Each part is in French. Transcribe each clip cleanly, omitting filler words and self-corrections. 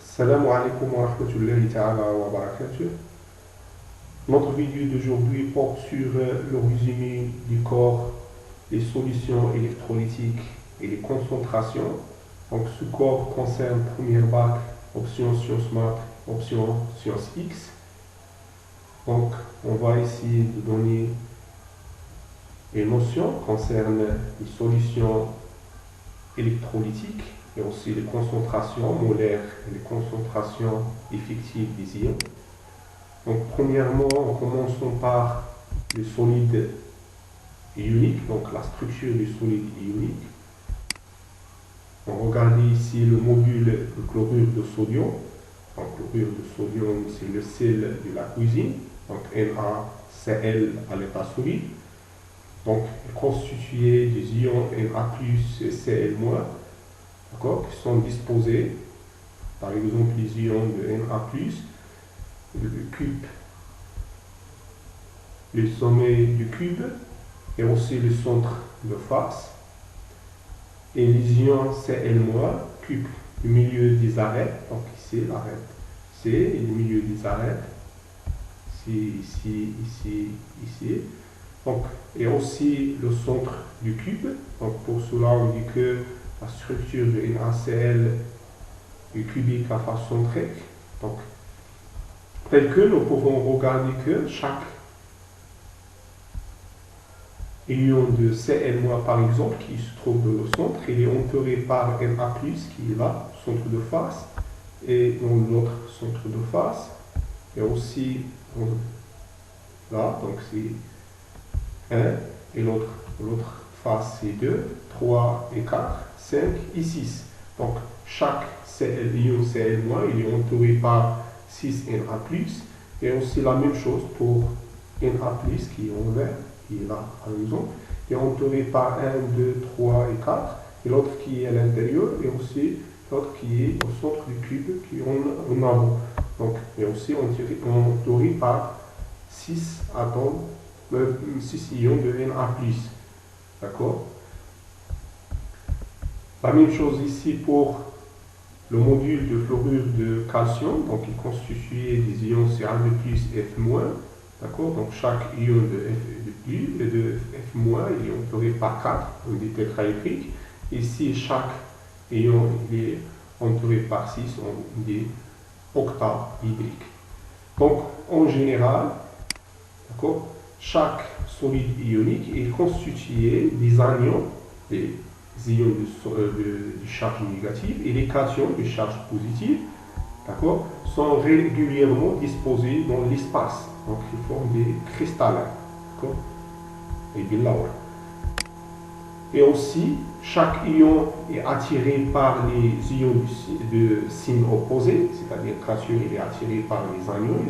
Salam alaikum wa rahmatullahi ta'ala wa barakatuh. Notre vidéo d'aujourd'hui porte sur le résumé du corps, les solutions électrolytiques et les concentrations. Donc ce corps concerne première bac, option sciences maths, option sciences X. Donc on va essayer de donner les notions concernant les solutions électrolytiques et aussi les concentrations molaires et les concentrations effectives des ions. Donc premièrement, en commençant par le solide ionique, donc la structure du solide ionique. On regarde ici le module de chlorure de sodium. Donc le chlorure de sodium, c'est le sel de la cuisine, donc NaCl à l'état solide. Donc constitué des ions Na+, et Cl-, qui sont disposés, par exemple les ions de Na+, le cube, le sommet du cube et aussi le centre de face, et les ions Cl-, cube, le milieu des arêtes, donc ici l'arête C et le milieu des arêtes, ici. Donc, et aussi le centre du cube. Donc pour cela on dit que la structure de NaCl est cubique à face centrique. Donc, tel que nous pouvons regarder que chaque ion de Cl- par exemple, qui se trouve dans le centre, il est entouré par Na+, qui est là, centre de face, et dans l'autre centre de face, et aussi là, donc c'est 1, et l'autre face c'est 2, 3 et 4, 5 et 6. Donc chaque ion Cl-, il est entouré par 6 Na+, et aussi la même chose pour Na+, qui est en vert, qui est là par exemple, est entouré par 1, 2, 3 et 4, et l'autre qui est à l'intérieur, et aussi l'autre qui est au centre du cube, qui est en avant. Donc, et aussi entouré par 6 atomes, 6 ions de Na+. D'accord? La même chose ici pour le module de fluorure de calcium, donc il est constitué des ions Ca2+, F-. D'accord? Donc chaque ion de F+, et de F-, il est entouré par 4, on dit tétraédrique. Ici, chaque ion est entouré par 6, on dit octahydrique. Donc en général, d'accord, chaque solide ionique est constitué des anions, des ions de charge négative, et les cations de charge positive, d'accord, sont régulièrement disposés dans l'espace. Donc ils forment des cristallins, d'accord, et des laures. Et aussi, chaque ion est attiré par les ions de signe opposé, c'est-à-dire que cation il est attiré par les anions,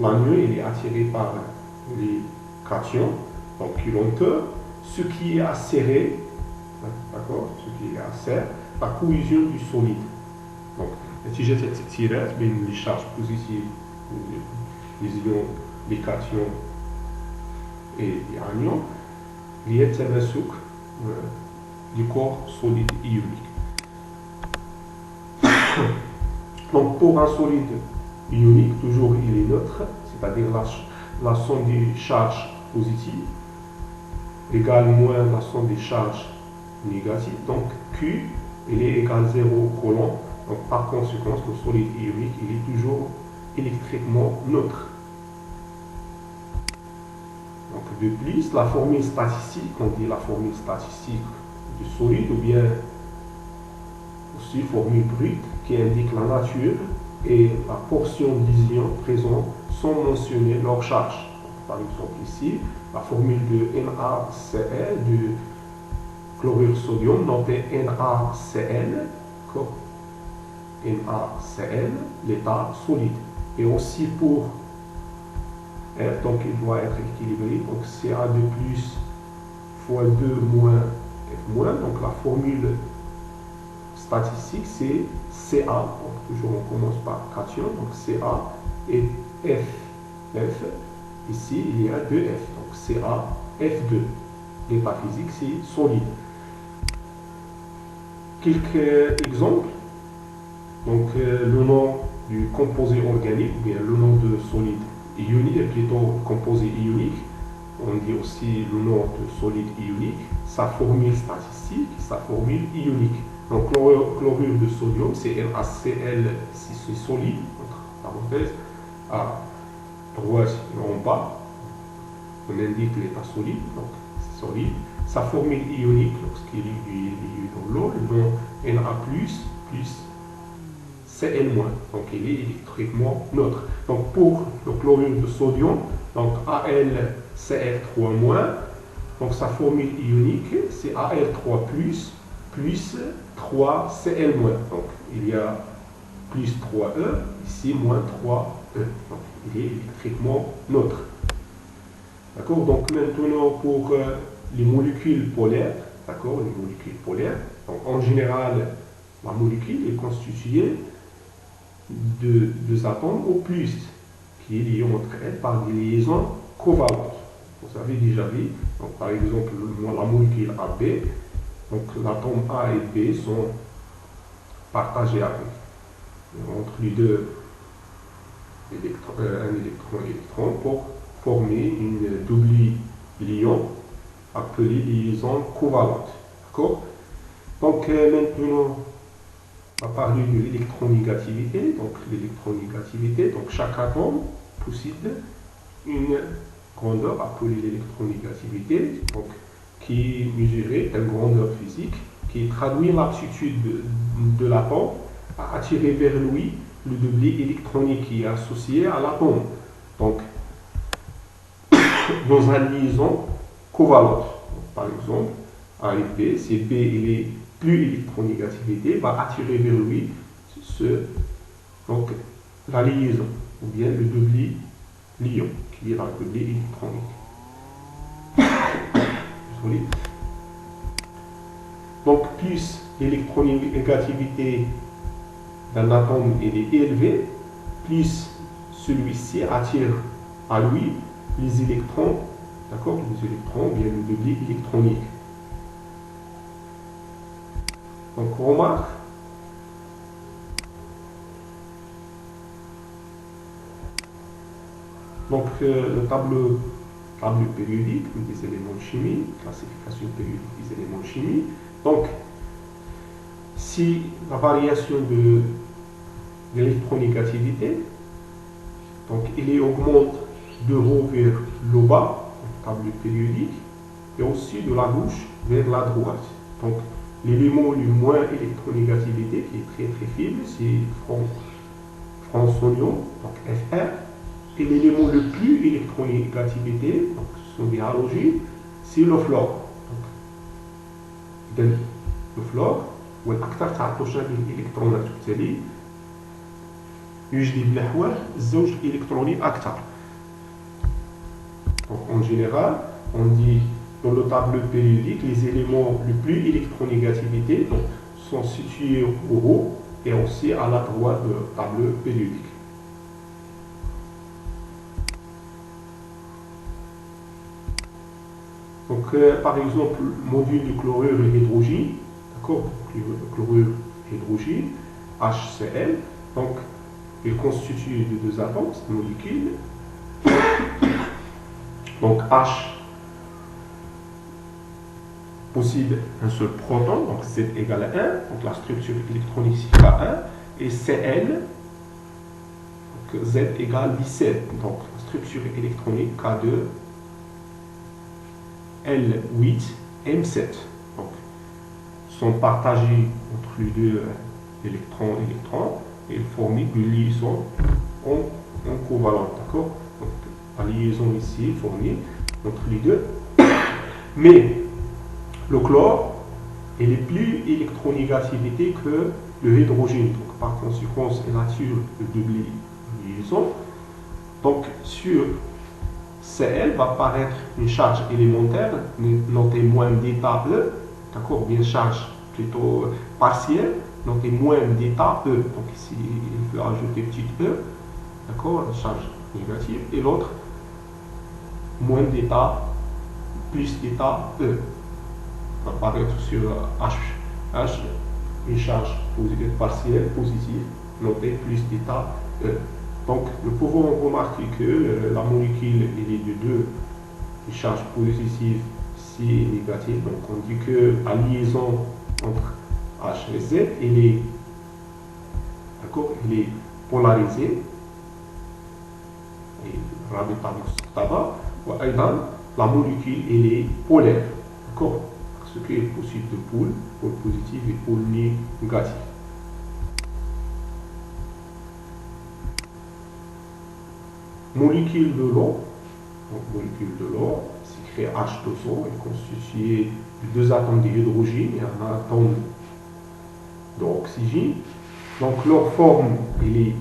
l'anion il est attiré par les cations, donc qui l'entourent, ce qui est acéré, d'accord, ce qui est acère, la cohésion du solide. Donc, نتيجة التأثيرات بين les charges positives, les ions, les cations et les anions, il y a التماسك du corps solide ionique. Donc pour un solide ionique, toujours il est neutre, c'est-à-dire la somme des charges positives égale moins la somme des charges négatives. Donc Q il est égal à 0 coulomb. Donc par conséquent, le solide ionique il est toujours électriquement neutre. Donc de plus, la formule statistique, on dit la formule statistique du solide, ou bien aussi formule brute qui indique la nature et la portion des ions présents sans mentionner leur charge. Donc, par exemple ici, la formule de NaCl, de chlorure sodium, notée NaCl, NaCl, l'état solide. Et aussi pour F, donc il doit être équilibré, donc Ca2+ fois 2 moins F-, donc la formule statistique c'est Ca, donc toujours on commence par cation, donc Ca et F, ici il y a 2F, donc Ca, F2, l'état physique c'est solide. Quelques exemples, Donc le nom du composé organique, ou bien le nom de solide ionique, plutôt composé ionique, on dit aussi le nom de solide ionique, sa formule statistique, sa formule ionique. Donc chlorure de sodium, c'est NaCl, c'est solide, entre parenthèses, à droite et en bas, on indique l'état solide, donc c'est solide. Sa formule ionique, lorsqu'il est dans l'eau, le nom Na+, plus Cl-, donc il est électriquement neutre. Donc pour le chlorure de sodium, donc AlCl3-, donc sa formule ionique, c'est Al3+, plus 3Cl-. Donc il y a plus 3E, ici moins 3E. Donc il est électriquement neutre. D'accord. Donc maintenant pour les molécules polaires, d'accord, les molécules polaires. Donc en général, la molécule est constituée de deux atomes au plus, qui est lié entre elles par des liaisons covalentes. Vous avez déjà vu, donc, par exemple, la molécule AB, donc l'atome A et B sont partagés avec, entre les deux un électron pour former une double lion appelée liaison covalente. D'accord. Donc maintenant, on va parler de l'électronégativité. Donc l'électronégativité, donc chaque atome possède une grandeur appelée l'électronégativité, donc qui est mesurée une grandeur physique, qui traduit l'aptitude de l'atome à attirer vers lui le doublet électronique qui est associé à l'atome. Donc dans une liaison covalente, donc, par exemple, A et B, si B il est plus électronégativité, va attirer vers lui donc, la liaison, ou bien le doublet lion, qui est la doublet électronique. Désolé. Donc plus l'électronégativité d'un atome est élevée, plus celui-ci attire à lui les électrons, d'accord, les électrons, ou bien le doublet électronique. Donc remarque, donc le tableau périodique des éléments de chimie, classification périodique des éléments de chimie. Donc si la variation de l'électronégativité, donc il augmente de haut vers le bas, le tableau périodique, et aussi de la gauche vers la droite. Donc l'élément le moins électronégativité, qui est très faible, c'est francium, donc Fr. Et l'élément le plus électronégativité, donc ce sont des halogènes, c'est le fluor. Donc, le fluor, هو الأكثر تعطشا بالإلكترونات، وبالتالي يجلب الأحوال الزوج الإلكتروني أكثر. Donc en général, on dit dans le tableau périodique, les éléments les plus électronégativité donc, sont situés au haut et aussi à la droite du tableau périodique. Donc, par exemple, le module de chlorure hydrogène, d'accord, chlorure hydrogène, HCl, donc il constitue de deux atomes, cette molécule. Donc H possède un seul proton, donc Z égale à 1, donc la structure électronique c'est K1, et Cl, donc Z égale 17, donc la structure électronique K2, L8, M7. Donc, sont partagés entre les deux électrons et forment une liaison en covalente. D'accord. Donc, la liaison ici est formée entre les deux. Mais le chlore est plus électronégativité que le hydrogène. Donc, par conséquent, il attire le double liaison. Donc, sur Cl va apparaître une charge élémentaire, notée moins d'état E, d'accord, bien charge plutôt partielle, notée moins d'état E. Donc ici, il faut ajouter petit E, d'accord, la charge négative, et l'autre, moins d'état, plus d'état E. Va apparaître sur H une charge partielle positive notée plus d'état E. Donc nous pouvons remarquer que la molécule elle est de deux charges positives si négatives. Donc on dit que la liaison entre H et Z elle est polarisée et رابطة مستقطبة وأيضا la molécule elle est polaire, d'accord, parce qu'il est possible de pôle positif et pôle négatif. Molécule de l'eau, donc molécule de l'eau, c'est écrit H2O, est constituée de deux atomes d'hydrogène et un atome d'oxygène. Donc leur forme elle est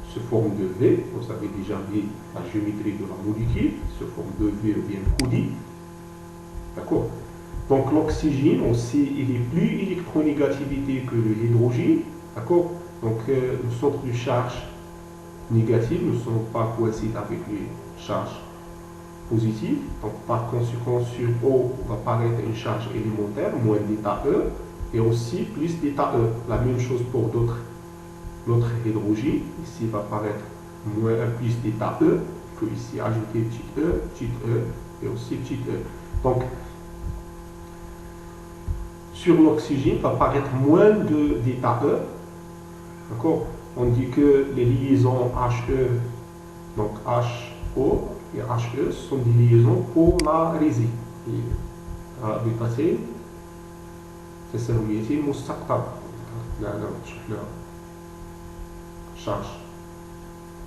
sous forme de V, vous avez déjà vu la géométrie de la molécule, sous forme de V ou bien coulis. D'accord. Donc l'oxygène aussi, il est plus électronégativité que l'hydrogène. D'accord. Donc le centre de charge négative ne sont pas coïncides avec les charges positives. Donc par conséquent, sur O va apparaître une charge élémentaire, moins d'état E, et aussi plus d'état E. La même chose pour l'autre hydrogène. Ici va apparaître moins plus d'état E. Il faut ici ajouter petit E et aussi petit E. Donc sur l'oxygène va apparaître moins d'état E. D'accord. On dit que les liaisons HE, donc HO et HE sont des liaisons polarisées. رابطتين تساويتين مستقطبة. شفنا charge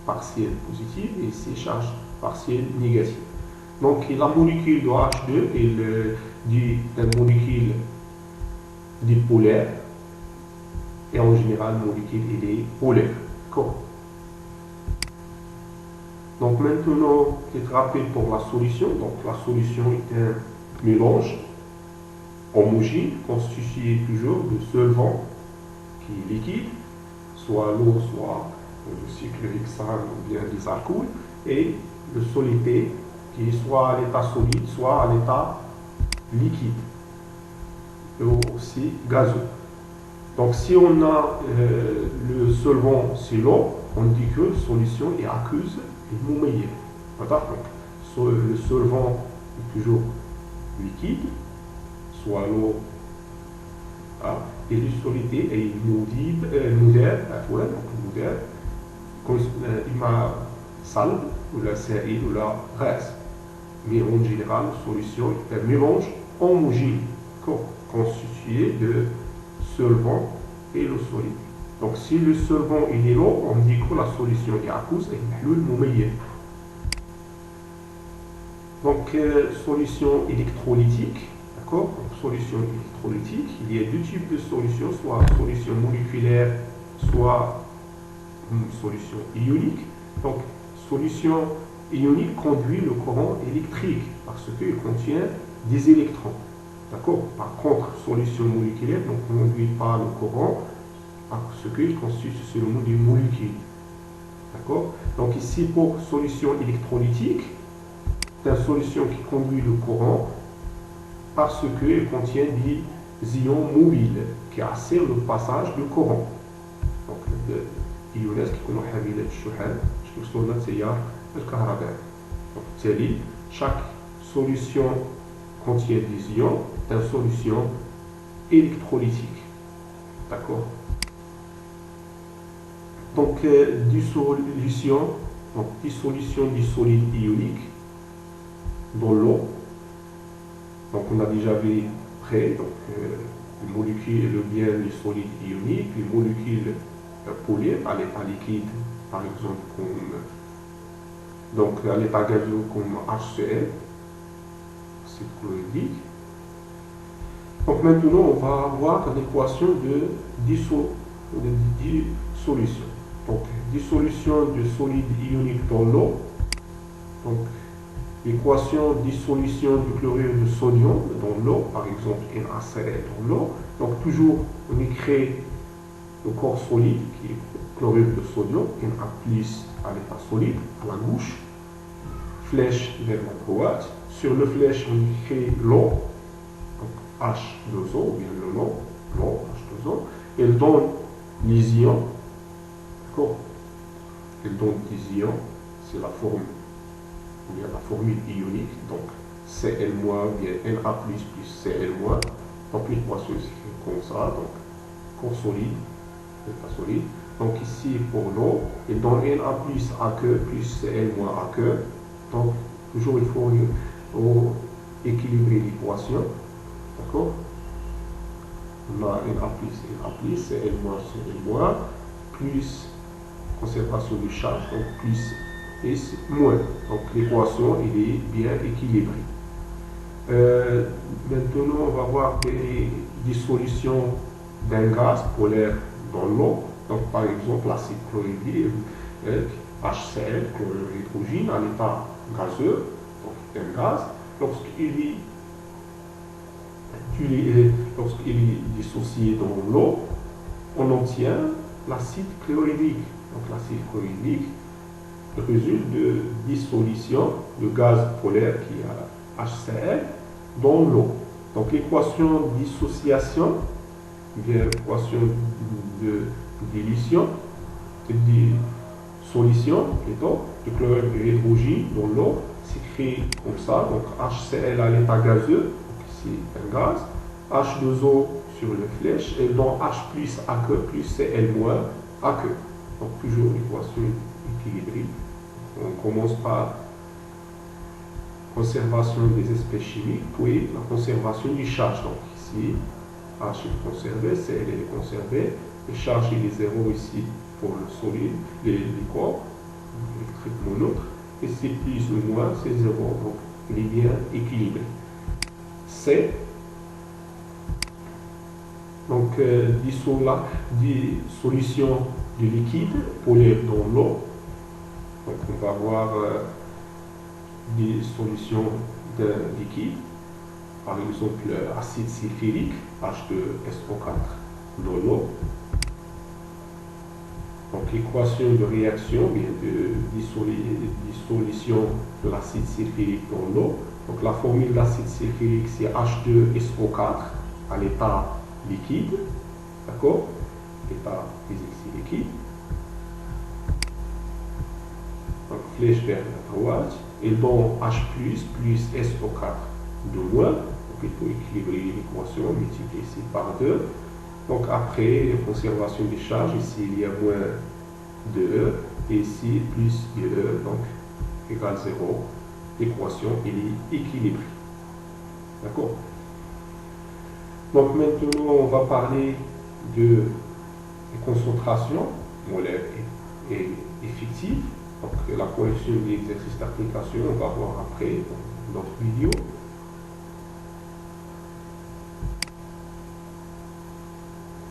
partielle positive et ici charge partielle négative. Donc la molécule de H2 est une molécule dipolaire. Et en général, la molécule elle est polaire. Donc maintenant, petit rappel pour la solution. Donc la solution est un mélange homogène constitué toujours de solvant qui est liquide, soit l'eau, soit le cycle hexane ou bien des alcools, et le solité qui est soit à l'état solide, soit à l'état liquide, et aussi gazeux. Donc si on a le solvant c'est l'eau, on dit que la solution est aqueuse et moumeillée. Donc le solvant est toujours liquide, soit l'eau, et le solité est modère, comme ma salve ou la série ou la graisse. Mais en général, la solution est un mélange homogène constitué de solvant et le solide. Donc si le solvant est l'eau, on dit que la solution est aqueuse et الحلول مميز. Donc solution électrolytique, d'accord. Solution électrolytique, il y a deux types de solutions, soit solution moléculaire, soit une solution ionique. Donc solution ionique conduit le courant électrique parce qu'il contient des électrons. D'accord. Par contre, solution moléculaire ne conduit pas le courant parce qu'il constitue seulement des molécules. D'accord. Donc ici, pour solution électrolytique, c'est une solution qui conduit le courant parce qu'elle contient des ions mobiles qui assurent le passage du courant. Donc, الإيونات كيكونوا حاملات الشحن باش يوصلوا لنا التيار الكهربائي. وبالتالي chaque solution contient des ions, une solution électrolytique. D'accord. Donc, dissolution du solide ionique dans l'eau. Donc, on a déjà vu près, donc, les molécules, bien les solides ioniques, les molécules polaires à l'état liquide, par exemple, donc à l'état gazeux comme HCl, c'est chlorhydrique. Donc maintenant, on va avoir l'équation de dissolution. Donc, dissolution du solide ionique dans l'eau. Donc, l'équation de dissolution du chlorure de sodium dans l'eau, par exemple NaCl dans l'eau. Donc, toujours, on écrit le corps solide qui est chlorure de sodium, Na plus à l'état solide, à la gauche, flèche vers la droite. Sur le flèche, on écrit l'eau, donc H2O, ou bien l'eau, H2O. disons, elle donne les ions, d'accord? Elle donne des ions, c'est la formule, ou bien la formule ionique, donc Cl- bien Na plus Cl-. Donc l'équation c'est comme ça, donc corps solide, état solide. Donc ici pour l'eau, il donne Na plus AQ plus Cl- AQ. Donc toujours il faut équilibrer l'équation, d'accord? On a Na plus, Cl-, Cl-, plus conservation de charge, donc plus S moins. Donc l'équation elle est bien équilibrée. Maintenant, on va voir des solutions d'un gaz polaire dans l'eau. Donc, par exemple, l'acide chlorhydrique, HCl, chlorure d'hydrogène, en état gazeux, donc un gaz. Lorsqu'il est dissocié dans l'eau, on obtient l'acide chlorhydrique. Donc, l'acide chlorhydrique résulte de dissolution de gaz polaire qui est HCl dans l'eau. Donc l'équation de dissociation, bien l'équation de dilution, de dissolution plutôt, de chlorure d'hydrogène dans l'eau, s'écrit comme ça. Donc HCl à l'état gazeux, donc ici un gaz, H2O sur les flèches, et dans H plus AQ plus Cl moins AQ. Donc toujours l'équation équilibrée. On commence par conservation des espèces chimiques, puis la conservation du charge. Donc ici, H est conservé, Cl est conservé, le charge il est 0 ici pour le solide, les corps électriquement neutre, et c'est plus ou moins, c'est 0, donc il est bien équilibré. C, donc dissolution de liquide polaire dans l'eau. Donc on va voir des solutions de liquide, par exemple acide sulfurique, H2SO4 dans l'eau. Donc l'équation de réaction, bien de dissolution de l'acide sulfurique dans l'eau. Donc la formule d'acide sulfurique c'est H2SO4 à l'état liquide, d'accord? L'état physique c'est liquide. Donc flèche vers la droite, et dans H plus SO4 de moins, donc il faut équilibrer l'équation, multiplier ici par 2. Donc après, conservation des charges, ici il y a moins de E, et ici plus de E, donc égale 0. L'équation est équilibrée. D'accord? Donc maintenant on va parler de concentration molaire et effective. Donc la correction des exercices d'application, on va voir après dans notre vidéo.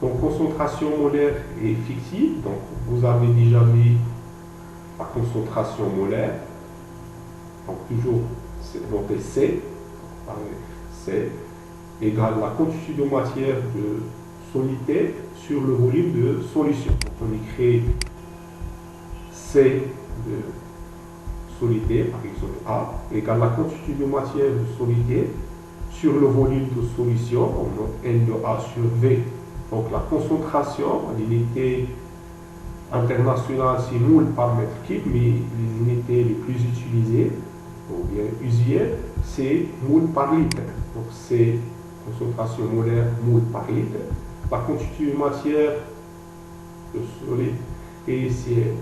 Donc concentration molaire et effective. Donc vous avez déjà vu la concentration molaire. Donc toujours donc C égale la quantité de matière de solidité sur le volume de solution. Donc on écrit C de solidité, par exemple A, égale la quantité de matière de solidité sur le volume de solution, on N de A sur V. Donc la concentration, l'unité internationale c'est moule par mètre cube, mais les unités les plus utilisées, ou bien usuelles, c'est moule par litre. Donc c'est concentration molaire moule par litre. La quantité de matière de solide, et c'est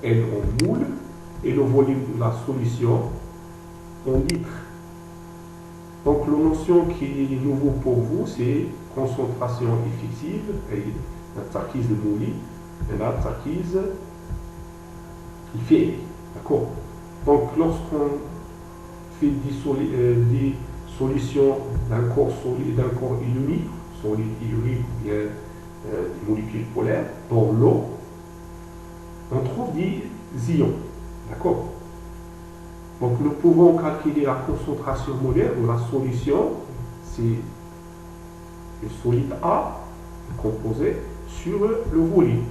N en moule, et le volume de la solution en litres. Donc la notion qui est nouveau pour vous, c'est concentration effective, et la tarquise de Mouli, et la tarquise fait. D'accord? Donc lorsqu'on fait des solutions d'un corps solide, d'un corps ionique, solide ionique ou bien des molécules polaires, dans l'eau, on trouve des ions. D'accord? Donc nous pouvons calculer la concentration molaire de la solution, c'est le solide A composé sur le volume.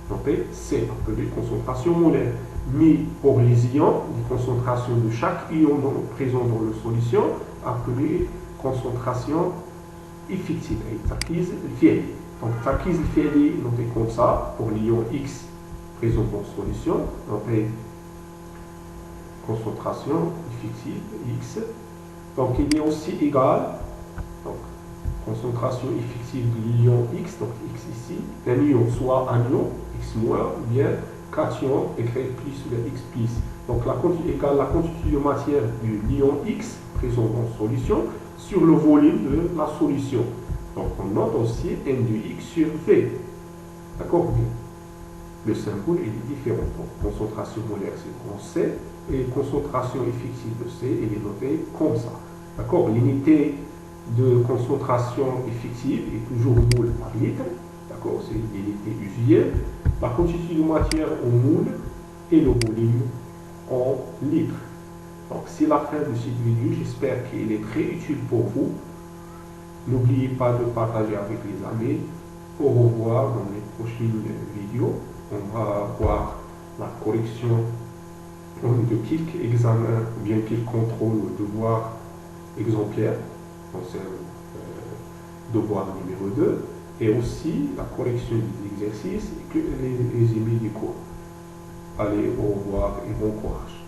Donc c'est appelé concentration molaire. Mais pour les ions, les concentrations de chaque ion présent dans la solution, appelée concentration effective, et tarquise fière. Donc, تركيز الفعلي نوتي comme ça pour l'ion X présent dans la solution. Notez concentration effective X. Donc, il est aussi égal, donc, concentration effective de l'ion X, donc X ici, un ion, soit un ion X moins, ou bien cation écrit plus ou bien X plus. Donc, égale la quantité de matière de l'ion X présent dans la solution sur le volume de la solution. Donc, on note aussi N de X sur V. D'accord? Le symbole il est différent. Donc, concentration molaire, c'est en C, et concentration effective de C, elle est notée comme ça. D'accord? L'unité de concentration effective est toujours moule par litre. D'accord? C'est l'unité usuelle. La quantité de matière en moule et le volume en litres. Donc, c'est la fin de cette vidéo. J'espère qu'elle est très utile pour vous. N'oubliez pas de partager avec les amis. Au revoir dans les prochaines vidéos. On va voir la correction de quelques examens, bien quelques contrôles ou devoirs exemplaires. C'est devoir numéro 2. Et aussi la correction des exercices et les résumés du cours. Allez, au revoir et bon courage.